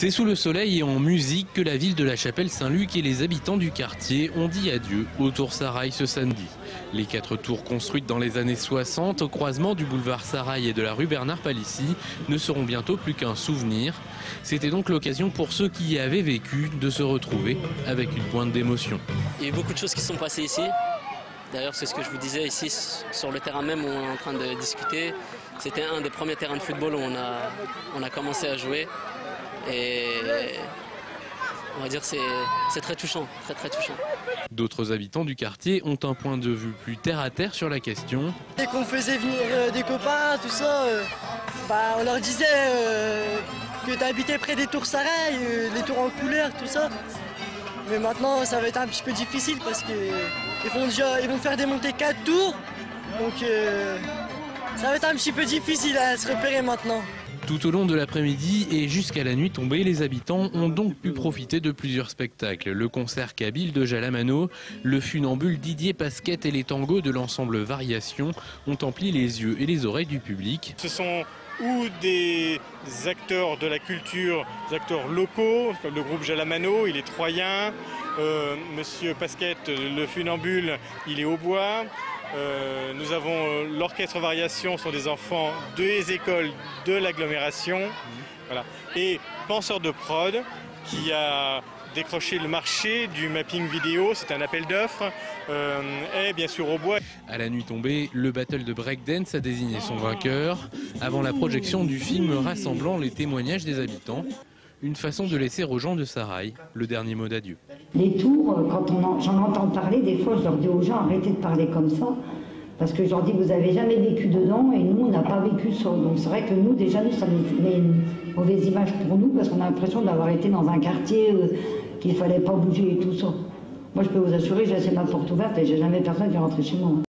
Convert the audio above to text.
C'est sous le soleil et en musique que la ville de la Chapelle-Saint-Luc et les habitants du quartier ont dit adieu aux Tours Sarail ce samedi. Les 4 tours construites dans les années 60 au croisement du boulevard Sarail et de la rue Bernard-Palissy ne seront bientôt plus qu'un souvenir. C'était donc l'occasion pour ceux qui y avaient vécu de se retrouver avec une pointe d'émotion. Il y a eu beaucoup de choses qui sont passées ici. D'ailleurs, c'est ce que je vous disais ici sur le terrain même où on est en train de discuter. C'était un des premiers terrains de football où on a commencé à jouer. Et on va dire que c'est très touchant, très touchant. D'autres habitants du quartier ont un point de vue plus terre à terre sur la question. Dès qu'on faisait venir des copains, tout ça, on leur disait que tu habitais près des tours Sarail, les tours en couleur, tout ça. Mais maintenant, ça va être un petit peu difficile parce qu'ils vont faire démonter 4 tours. Donc ça va être un petit peu difficile à se repérer maintenant. Tout au long de l'après-midi et jusqu'à la nuit tombée, les habitants ont donc pu profiter de plusieurs spectacles. Le concert kabyle de Jalamano, le funambule Didier Pasquette et les tangos de l'ensemble Variation ont empli les yeux et les oreilles du public. Ce sont ou des acteurs de la culture, des acteurs locaux, comme le groupe Jalamano, il est troyen. Monsieur Pasquette, le funambule, il est au bois. Nous avons l'orchestre Variation, sont des enfants des écoles de l'agglomération. Voilà. Et Penseur de prod, qui a décroché le marché du mapping vidéo, c'est un appel d'offres, est bien sûr au bois. À la nuit tombée, le battle de breakdance a désigné son vainqueur, avant la projection du film rassemblant les témoignages des habitants. Une façon de laisser aux gens de Sarail le dernier mot d'adieu. Les tours, quand j'en entends parler, des fois je leur dis aux gens arrêtez de parler comme ça, parce que je leur dis vous n'avez jamais vécu dedans et nous on n'a pas vécu ça. Donc c'est vrai que nous déjà ça nous met une mauvaise image pour nous parce qu'on a l'impression d'avoir été dans un quartier qu'il ne fallait pas bouger et tout ça. Moi je peux vous assurer, j'ai laissé ma porte ouverte et j'ai jamais personne qui est rentré chez moi.